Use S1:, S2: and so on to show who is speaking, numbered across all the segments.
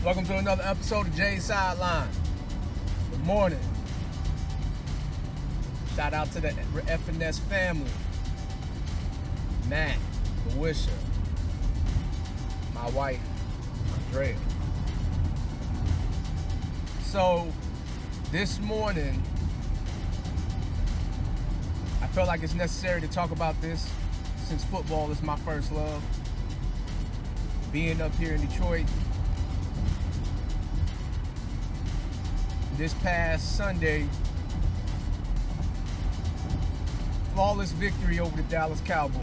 S1: Welcome to another episode of Jay's Sideline. Good morning. Shout out to the FNS family. Matt, Wisha, my wife, Andrea. So, this morning, I felt like it's necessary to talk about this since football is my first love. Being up here in Detroit, this past Sunday, flawless victory over the Dallas Cowboys.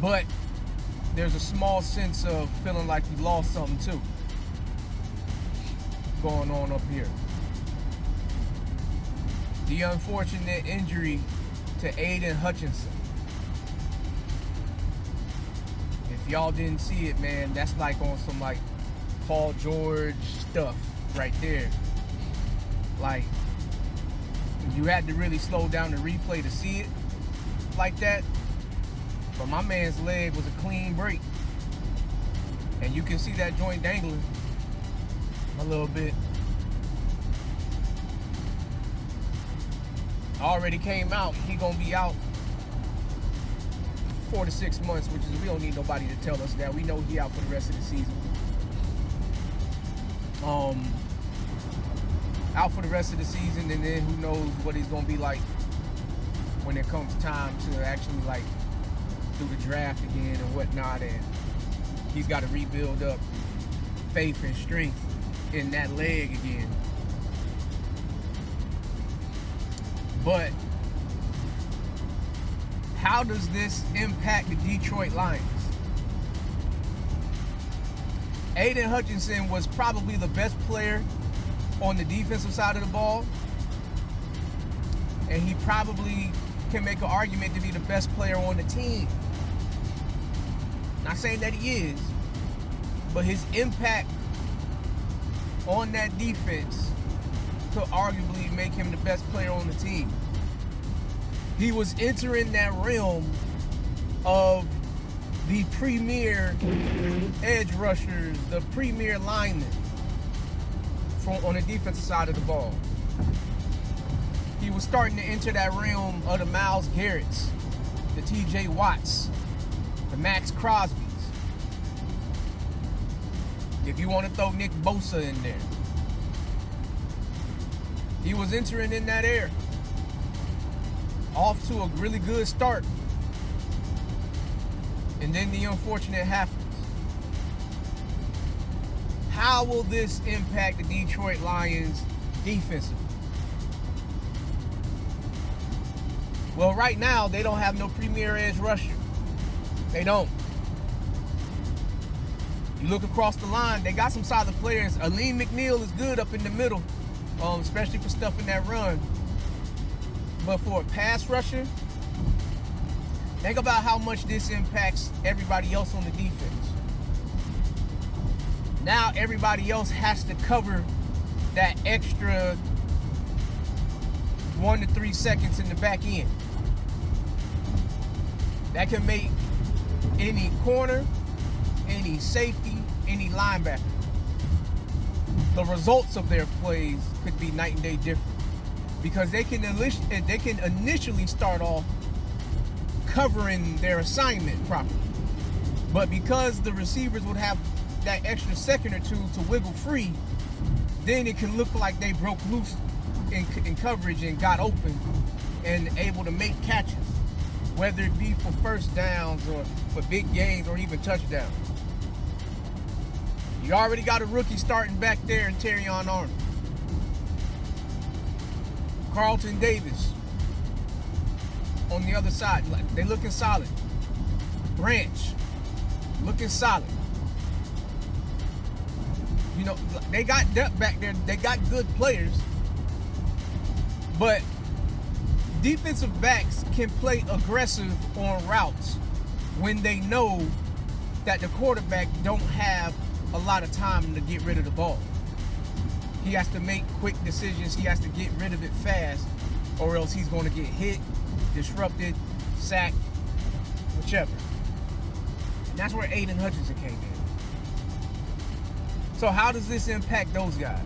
S1: But there's a small sense of feeling like we lost something too going on up here. The unfortunate injury to Aiden Hutchinson. If y'all didn't see it, man, that's like on some like Paul George stuff right there. Like, you had to really slow down the replay to see it like that. But my man's leg was a clean break. And you can see that joint dangling a little bit. Already came out. He gonna be out 4 to 6 months, which is, we don't need nobody to tell us that. We know he out for the rest of the season. Out for the rest of the season, and then who knows what he's gonna be like when it comes time to actually like do the draft again and whatnot, and he's got to rebuild up faith and strength in that leg again. But how does this impact the Detroit Lions? Aiden Hutchinson was probably the best player on the defensive side of the ball, and he probably can make an argument to be the best player on the team. Not saying that he is, but his impact on that defense could arguably make him the best player on the team. He was entering that realm of the premier edge rushers, the premier linemen on the defensive side of the ball. He was starting to enter that realm of the Myles Garretts, the TJ Watts, the Max Crosbys. If you want to throw Nick Bosa in there. He was entering in that era. Off to a really good start. And then the unfortunate happens. How will this impact the Detroit Lions defensively? Well, right now, they don't have no premier edge rusher. They don't. You look across the line, they got some solid players. Alim McNeil is good up in the middle, especially for stuff in that run. But for a pass rusher, think about how much this impacts everybody else on the defense. Now everybody else has to cover that extra 1 to 3 seconds in the back end. That can make any corner, any safety, any linebacker, the results of their plays could be night and day different, because they can initially start off covering their assignment properly, but because the receivers would have that extra second or two to wiggle free, then it can look like they broke loose in coverage and got open and able to make catches, whether it be for first downs or for big gains or even touchdowns. You already got a rookie starting back there in Terrion Arnold. Carlton Davis on the other side, they looking solid. Branch looking solid. You know, they got depth back there. They got good players. But defensive backs can play aggressive on routes when they know that the quarterback don't have a lot of time to get rid of the ball. He has to make quick decisions. He has to get rid of it fast, or else he's going to get hit, disrupted, sacked, whichever. And that's where Aiden Hutchinson came in. So how does this impact those guys?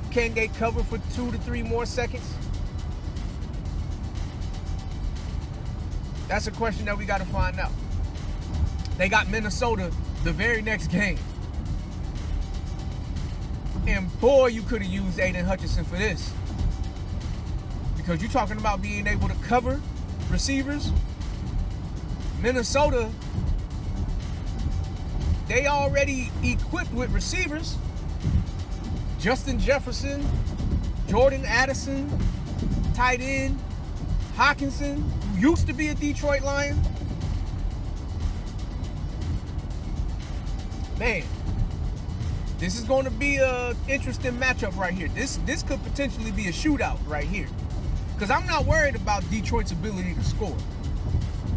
S1: Can they cover for 2 to 3 more seconds? That's a question that we got to find out. They got Minnesota the very next game. And boy, you could have used Aiden Hutchinson for this. Because you're talking about being able to cover receivers. Minnesota, they already equipped with receivers. Justin Jefferson, Jordan Addison, tight end, Hutchinson, who used to be a Detroit Lion. Man, this is going to be an interesting matchup right here. This could potentially be a shootout right here. Because I'm not worried about Detroit's ability to score.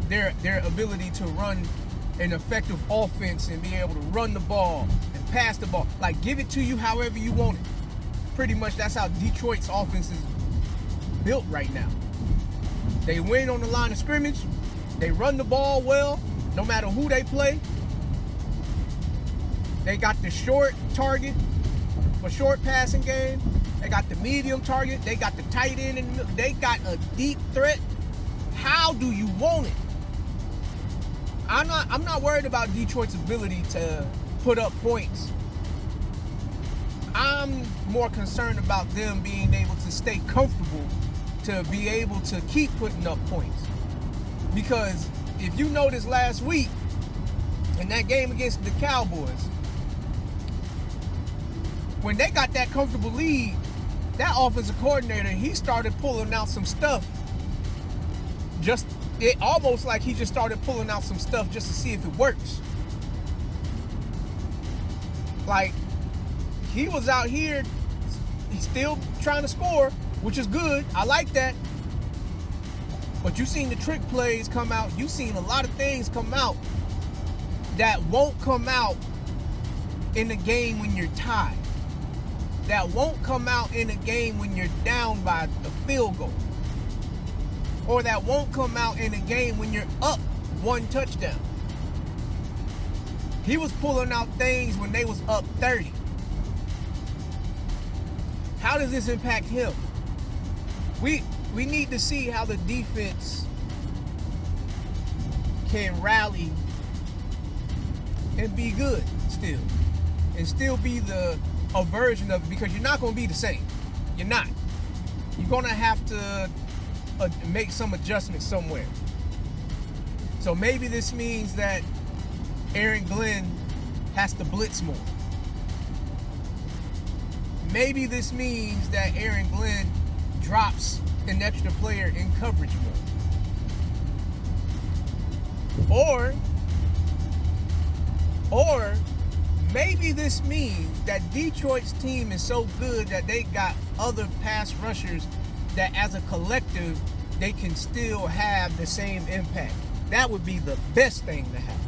S1: Their ability to run an effective offense and be able to run the ball and pass the ball. Like, give it to you however you want it. Pretty much that's how Detroit's offense is built right now. They win on the line of scrimmage. They run the ball well, no matter who they play. They got the short target for short passing game. They got the medium target. They got the tight end. And they got a deep threat. How do you want it? I'm not worried about Detroit's ability to put up points. I'm more concerned about them being able to stay comfortable to be able to keep putting up points. Because if you noticed last week in that game against the Cowboys, when they got that comfortable lead, that offensive coordinator, he started pulling out some stuff. It almost like he just started pulling out some stuff just to see if it works. Like, he was out here, he's still trying to score, which is good. I like that. But you've seen the trick plays come out. You've seen a lot of things come out that won't come out in the game when you're tied. That won't come out in a game when you're down by a field goal. Or that won't come out in a game when you're up 1 touchdown. He was pulling out things when they was up 30. How does this impact him? We need to see how the defense can rally and be good still. And still be a version of it, because you're not going to be the same. You're not. You're going to have to make some adjustments somewhere. So maybe this means that Aaron Glenn has to blitz more. Maybe this means that Aaron Glenn drops an extra player in coverage more. Or maybe this means that Detroit's team is so good that they got other pass rushers that as a collective, they can still have the same impact. That would be the best thing to happen.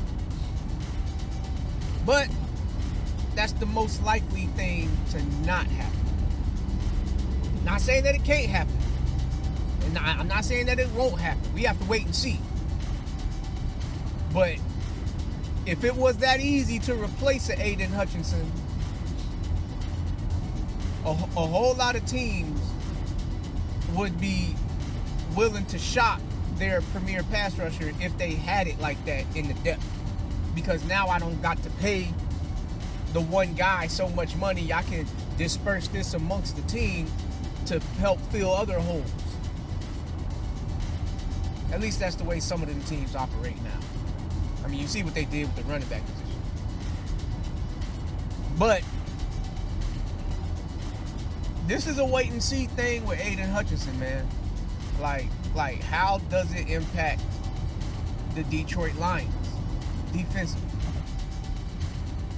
S1: But that's the most likely thing to not happen. Not saying that it can't happen. And I'm not saying that it won't happen. We have to wait and see. But if it was that easy to replace an Aiden Hutchinson, a whole lot of teams would be willing to shop their premier pass rusher if they had it like that in the depth. Because now I don't got to pay the one guy so much money. I can disperse this amongst the team to help fill other holes. At least that's the way some of the teams operate now. I mean, you see what they did with the running back position. But this is a wait and see thing with Aiden Hutchinson, man. Like how does it impact the Detroit Lions defensively?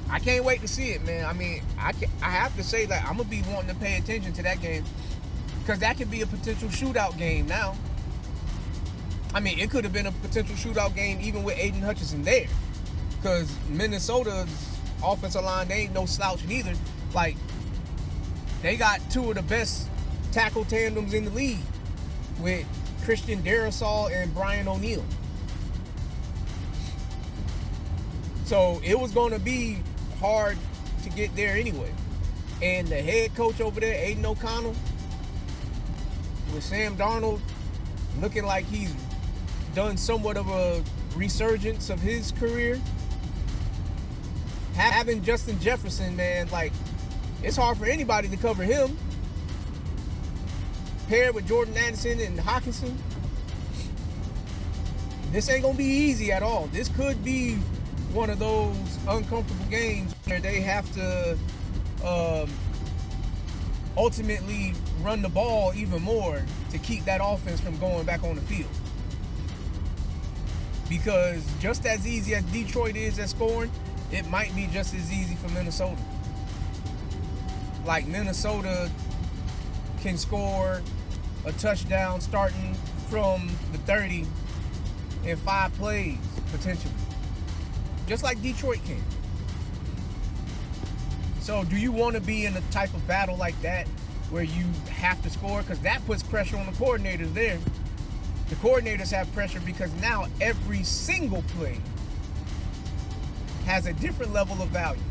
S1: I can't wait to see it, man. I mean, I have to say that I'm gonna be wanting to pay attention to that game, because that could be a potential shootout game now. I mean, it could have been a potential shootout game even with Aiden Hutchinson there, because Minnesota's offensive line, they ain't no slouch neither. Like, they got 2 of the best tackle tandems in the league with Christian Darrisaw and Brian O'Neill. So it was going to be hard to get there anyway. And the head coach over there, Aiden O'Connell, with Sam Darnold looking like he's done somewhat of a resurgence of his career. Having Justin Jefferson, man, like, it's hard for anybody to cover him. Paired with Jordan Anderson and Hutchinson, this ain't gonna be easy at all. This could be one of those uncomfortable games where they have to ultimately run the ball even more to keep that offense from going back on the field. Because just as easy as Detroit is at scoring, it might be just as easy for Minnesota. Like, Minnesota can score a touchdown starting from the 30 in 5 plays, potentially. Just like Detroit can. So do you want to be in a type of battle like that where you have to score? Because that puts pressure on the coordinators there. The coordinators have pressure because now every single play has a different level of value.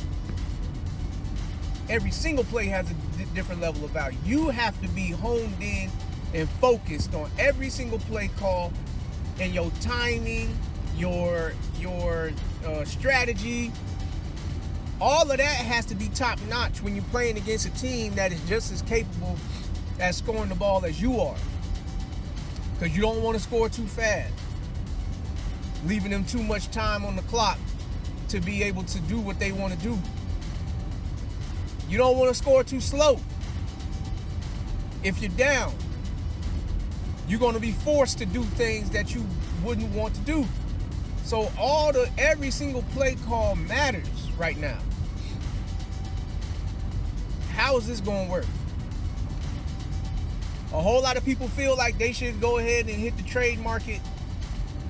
S1: Every single play has a different level of value. You have to be honed in and focused on every single play call, and your timing, your strategy. All of that has to be top notch when you're playing against a team that is just as capable at scoring the ball as you are. Because you don't want to score too fast, leaving them too much time on the clock to be able to do what they want to do. You don't want to score too slow. If you're down, you're going to be forced to do things that you wouldn't want to do. So every single play call matters right now. How is this going to work? A whole lot of people feel like they should go ahead and hit the trade market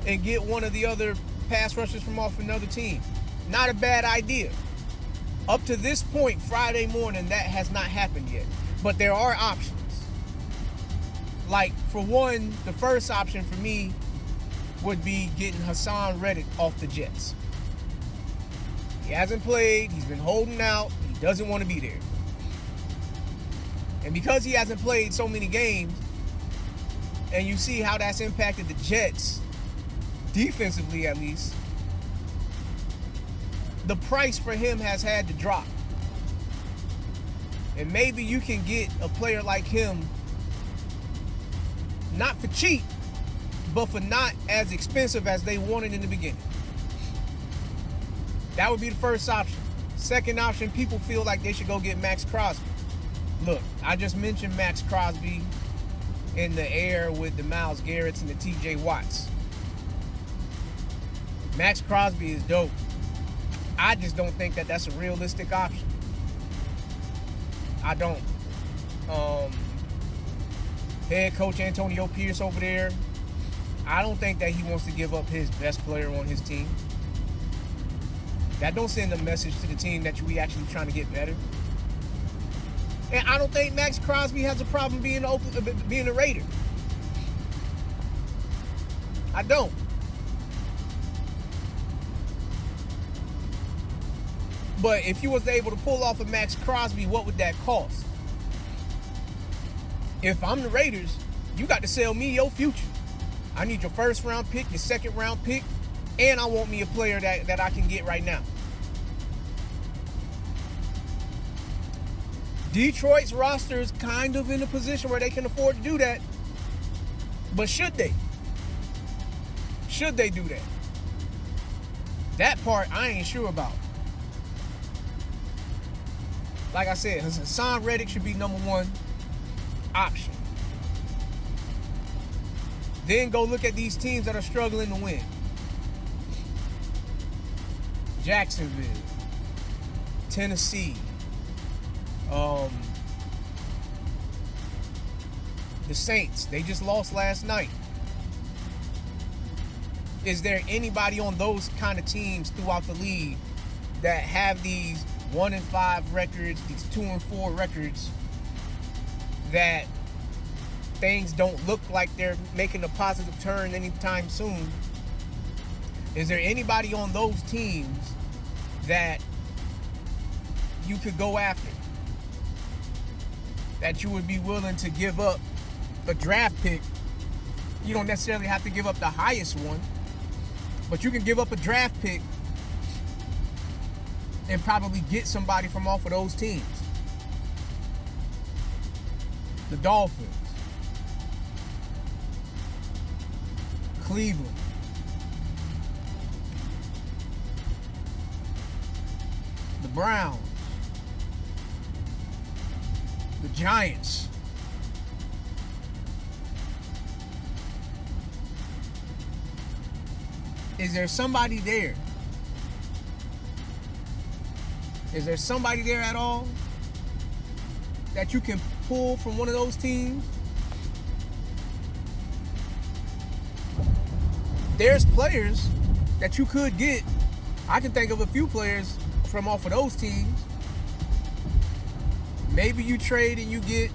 S1: and get one of the other pass rushers from off another team. Not a bad idea. Up to this point, Friday morning, that has not happened yet. But there are options. Like, for one, the first option for me would be getting Hassan Reddick off the Jets. He hasn't played. He's been holding out. He doesn't want to be there. And because he hasn't played so many games, and you see how that's impacted the Jets, defensively at least, the price for him has had to drop. And maybe you can get a player like him, not for cheap, but for not as expensive as they wanted in the beginning. That would be the first option. Second option, people feel like they should go get Max Crosby. Look, I just mentioned Max Crosby in the air with the Myles Garretts and the TJ Watts. Max Crosby is dope. I just don't think that that's a realistic option. I don't. Head coach Antonio Pierce over there, I don't think that he wants to give up his best player on his team. That don't send a message to the team that we actually trying to get better. And I don't think Max Crosby has a problem being a Raider. I don't. But if you was able to pull off a Max Crosby, what would that cost? If I'm the Raiders, you got to sell me your future. I need your first round pick, your second round pick, and I want me a player that I can get right now. Detroit's roster is kind of in a position where they can afford to do that. But should they? Should they do that? That part I ain't sure about. Like I said, Hassan Reddick should be number one option. Then go look at these teams that are struggling to win. Jacksonville, Tennessee, the Saints. They just lost last night. Is there anybody on those kind of teams throughout the league that have these 1-5 records, these 2-4 records, that things don't look like they're making a positive turn anytime soon? Is there anybody on those teams that you could go after? that you would be willing to give up a draft pick. You don't necessarily have to give up the highest one, but you can give up a draft pick and probably get somebody from off of those teams. The Dolphins, Cleveland, the Browns, the Giants, is there somebody there? Is there somebody there at all that you can pull from one of those teams? There's players that you could get. I can think of a few players from off of those teams. Maybe you trade and you get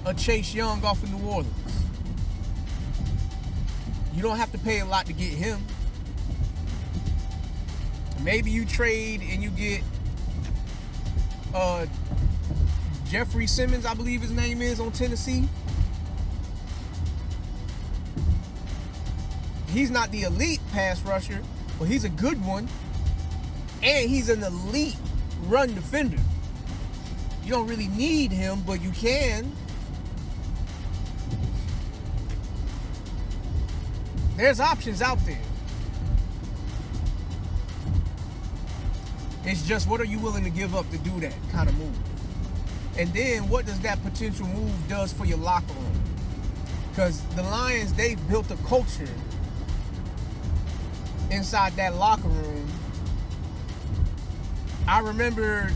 S1: a Chase Young off of New Orleans. You don't have to pay a lot to get him. Maybe you trade and you get Jeffrey Simmons, I believe his name is, on Tennessee. He's not the elite pass rusher, but he's a good one. And he's an elite run defender. You don't really need him, but you can. There's options out there. It's just, what are you willing to give up to do that kind of move? And then what does that potential move does for your locker room? Because the Lions, they've built a culture inside that locker room. I remember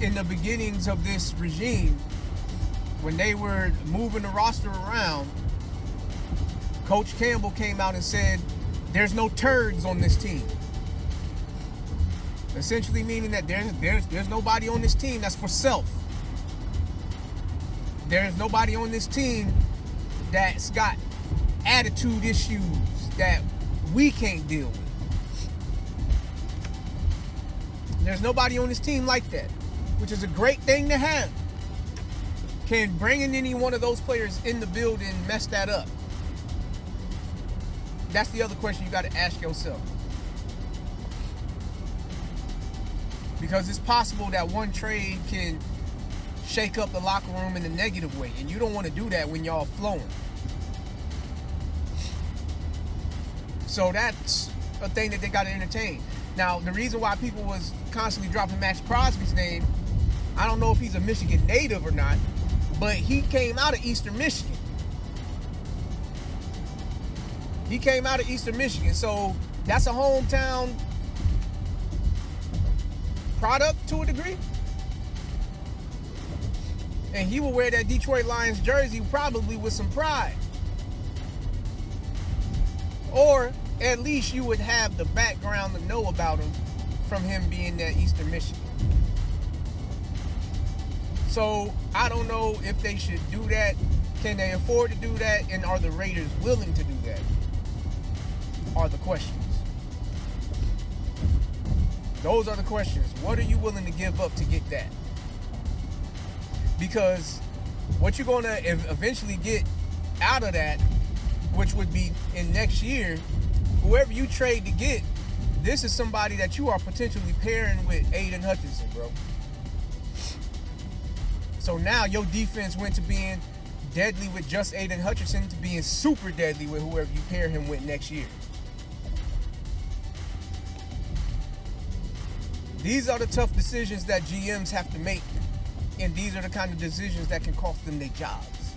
S1: in the beginnings of this regime, when they were moving the roster around, Coach Campbell came out and said, there's no turds on this team. Essentially meaning that there's nobody on this team that's for self. There's nobody on this team that's got attitude issues that we can't deal with. There's nobody on this team like that, which is a great thing to have. Can bringing any one of those players in the building mess that up? That's the other question you got to ask yourself. Because it's possible that one trade can shake up the locker room in a negative way, and you don't want to do that when y'all flowing. So that's a thing that they got to entertain. Now, the reason why people was constantly dropping Max Crosby's name, I don't know if he's a Michigan native or not, but he came out of Eastern Michigan. He came out of Eastern Michigan, so that's a hometown product to a degree. And he will wear that Detroit Lions jersey probably with some pride. Or at least you would have the background to know about him from him being that Eastern Michigan. So I don't know if they should do that. Can they afford to do that? And are the Raiders willing to do that? Are the questions. Those are the questions. What are you willing to give up to get that? Because what you're going to eventually get out of that, which would be in next year, whoever you trade to get, this is somebody that you are potentially pairing with Aiden Hutchinson, bro. So now your defense went to being deadly with just Aiden Hutchinson to being super deadly with whoever you pair him with next year. These are the tough decisions that GMs have to make. And these are the kind of decisions that can cost them their jobs.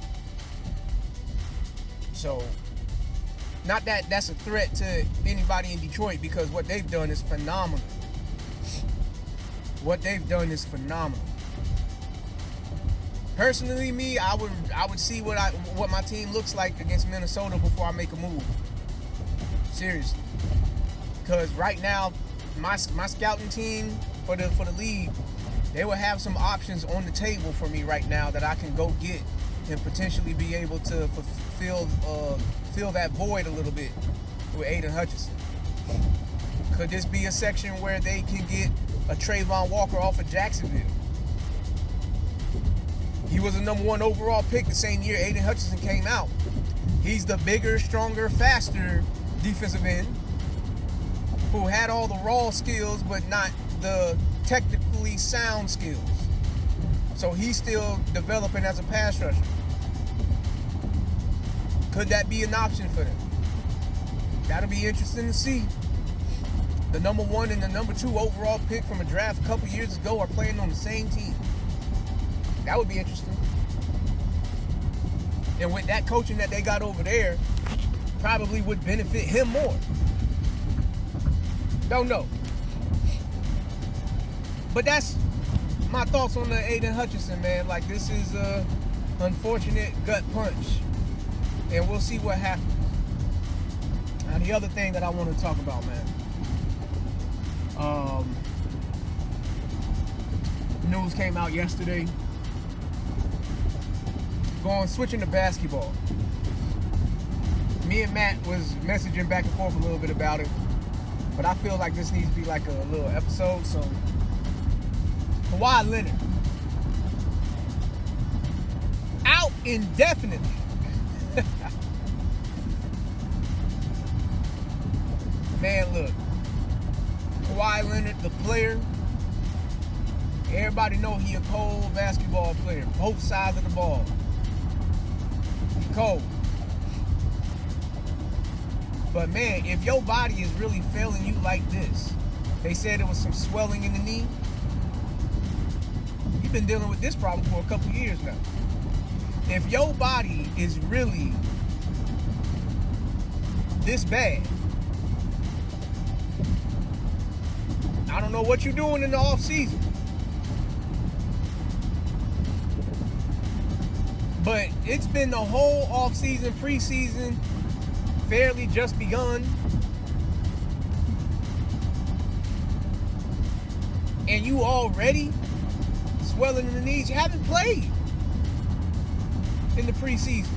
S1: So, not that that's a threat to anybody in Detroit, because what they've done is phenomenal. What they've done is phenomenal. Personally, me, I would see what my team looks like against Minnesota before I make a move. Seriously. Because right now, my scouting team for the league, they will have some options on the table for me right now that I can go get and potentially be able to fill that void a little bit with Aiden Hutchinson. Could this be a section where they can get a Trayvon Walker off of Jacksonville? He was a number 1 overall pick the same year Aiden Hutchinson came out. He's the bigger, stronger, faster defensive end who had all the raw skills but not the technically sound skills. So he's still developing as a pass rusher. Could that be an option for them? That'll be interesting to see. The number 1 and the number 2 overall pick from a draft a couple years ago are playing on the same team. That would be interesting. And with that coaching that they got over there, probably would benefit him more. Don't know. But that's my thoughts on the Aiden Hutchinson, man. Like, this is a unfortunate gut punch. And we'll see what happens. Now, the other thing that I want to talk about, man. News came out yesterday. Switching to basketball. Me and Matt was messaging back and forth a little bit about it. But I feel like this needs to be like a little episode. So, Kawhi Leonard. Out indefinitely. Man, look. Kawhi Leonard, the player. Everybody know he a cold basketball player. Both sides of the ball. He cold. But man, if your body is really failing you like this, they said it was some swelling in the knee. You've been dealing with this problem for a couple years now. If your body is really this bad, I don't know what you're doing in the off season. But it's been the whole off season, preseason, fairly just begun. And you already swelling in the knees. You haven't played in the preseason.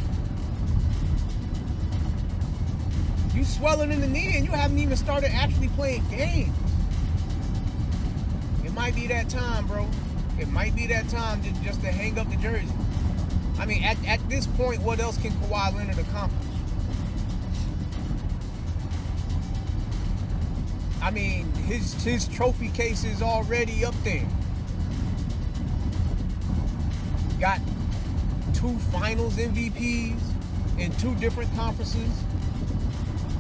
S1: You swelling in the knee and you haven't even started actually playing games. It might be that time, bro. It might be that time just to hang up the jersey. I mean, at this point, what else can Kawhi Leonard accomplish? I mean, his trophy case is already up there. Got 2 finals MVPs in 2 different conferences.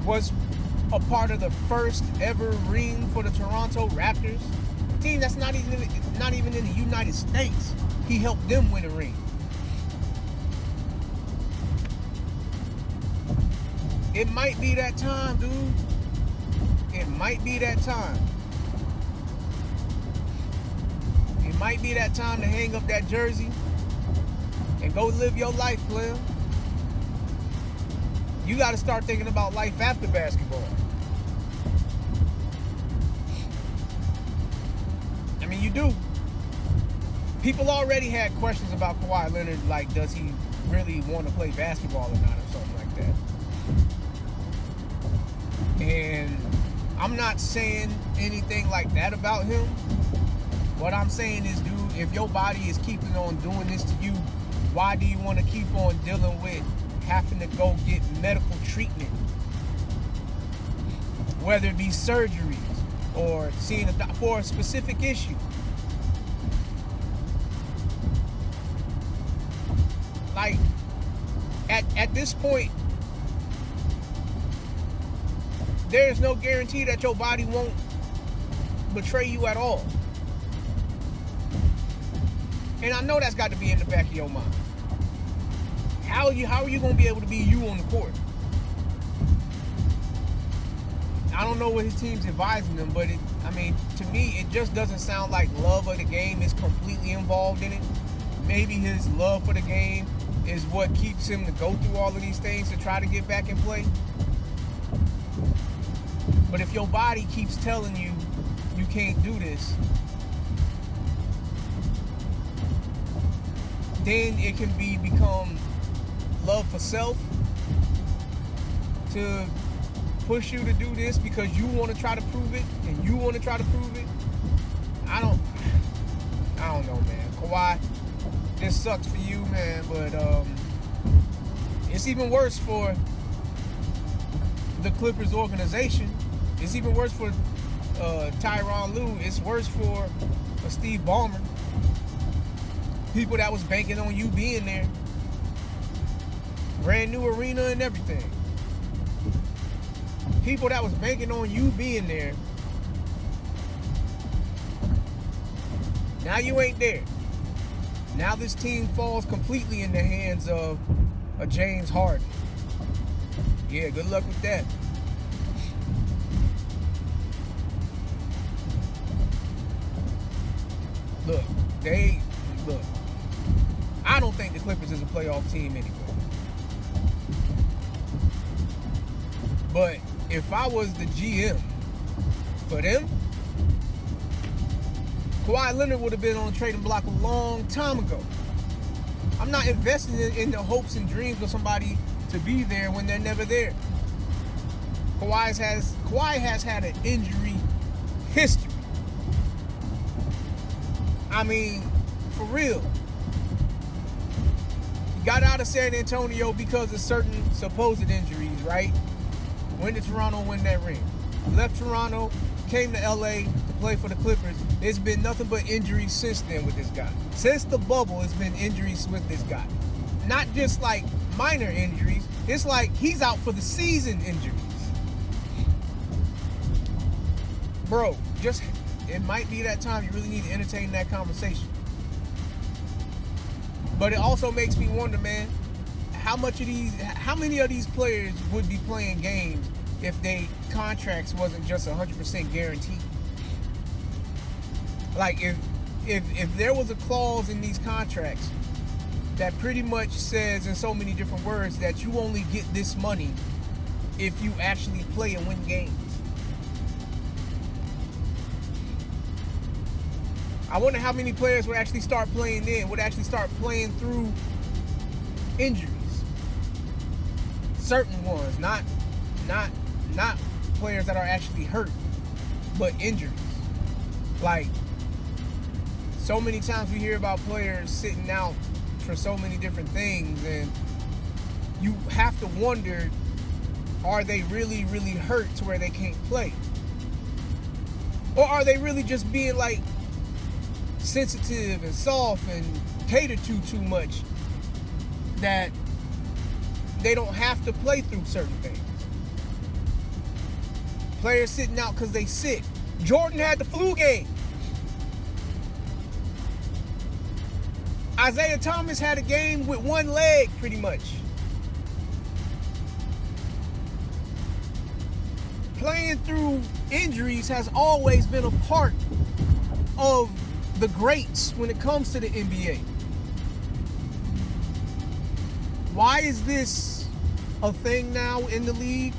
S1: Was a part of the first ever ring for the Toronto Raptors. A team that's not even in the United States. He helped them win a ring. It might be that time, dude. It might be that time. It might be that time to hang up that jersey and go live your life, player. You got to start thinking about life after basketball. I mean, you do. People already had questions about Kawhi Leonard, like, does he really want to play basketball or not, or something like that. And I'm not saying anything like that about him. What I'm saying is, dude, if your body is keeping on doing this to you, why do you want to keep on dealing with having to go get medical treatment? Whether it be surgeries or seeing a doctor for a specific issue. Like, at this point, there's no guarantee that your body won't betray you at all. And I know that's got to be in the back of your mind. How are you going to be able to be you on the court? I don't know what his team's advising him, but to me, it just doesn't sound like love of the game is completely involved in it. Maybe his love for the game is what keeps him to go through all of these things to try to get back in play. But if your body keeps telling you you can't do this, then it can become love for self to push you to do this because you want to try to prove it and you want to try to prove it. I don't know, man. Kawhi, this sucks for you, man, but it's even worse for the Clippers organization. It's even worse for Tyronn Lue. It's worse for Steve Ballmer. People that was banking on you being there. Brand new arena and everything. People that was banking on you being there. Now you ain't there. Now this team falls completely in the hands of a James Harden. Yeah, good luck with that. Look, I don't think the Clippers is a playoff team anyway. But if I was the GM for them, Kawhi Leonard would have been on the trading block a long time ago. I'm not investing in the hopes and dreams of somebody to be there when they're never there. Kawhi has had an injury history. I mean, for real. He got out of San Antonio because of certain supposed injuries, right? Went to Toronto, win that ring. Left Toronto, came to LA to play for the Clippers. There's been nothing but injuries since then with this guy. Since the bubble, it's been injuries with this guy. Not just like minor injuries. It's like he's out for the season injuries. Bro, it might be that time you really need to entertain that conversation. But it also makes me wonder, man, how many of these players would be playing games if their contracts wasn't just 100% guaranteed? Like if there was a clause in these contracts that pretty much says in so many different words that you only get this money if you actually play and win games. I wonder how many players would actually start playing through injuries. Certain ones, not players that are actually hurt, but injuries. Like, so many times we hear about players sitting out for so many different things, and you have to wonder, are they really, really hurt to where they can't play? Or are they really just being like sensitive and soft and cater to too much that they don't have to play through certain things? Players sitting out because they sick. Jordan had the flu game. Isaiah Thomas had a game with one leg pretty much. Playing through injuries has always been a part of the greats when it comes to the NBA. Why is this a thing now in the league?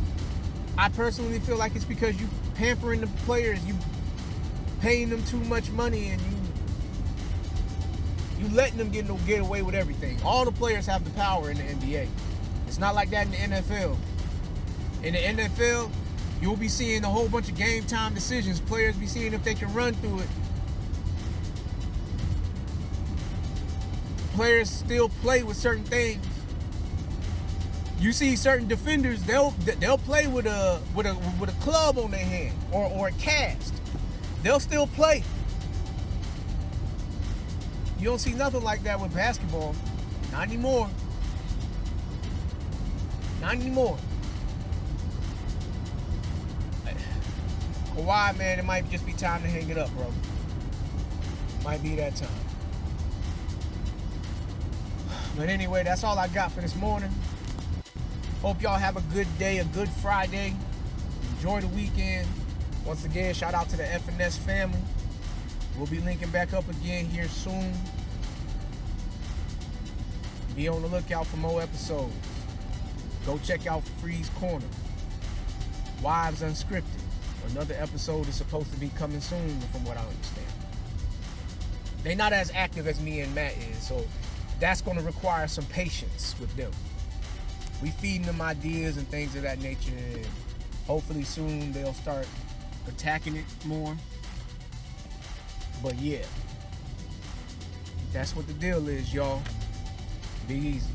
S1: I personally feel like it's because you pampering the players, you paying them too much money, and you letting them get away with everything. All the players have the power in the NBA. It's not like that in the NFL. In the NFL, you'll be seeing a whole bunch of game time decisions. Players be seeing if they can run through it. Players still play with certain things. You see certain defenders, they'll play with a club on their hand or a cast. They'll still play. You don't see nothing like that with basketball. Not anymore. Not anymore. Kawhi, man, it might just be time to hang it up, bro. Might be that time. But anyway, that's all I got for this morning. Hope y'all have a good day, a good Friday. Enjoy the weekend. Once again, shout out to the FNS family. We'll be linking back up again here soon. Be on the lookout for more episodes. Go check out Freeze Corner. Wives Unscripted. Another episode is supposed to be coming soon, from what I understand. They're not as active as me and Matt is, so that's going to require some patience with them. We feeding them ideas and things of that nature, and hopefully soon they'll start attacking it more. But yeah, That's what the deal is, y'all. Be easy.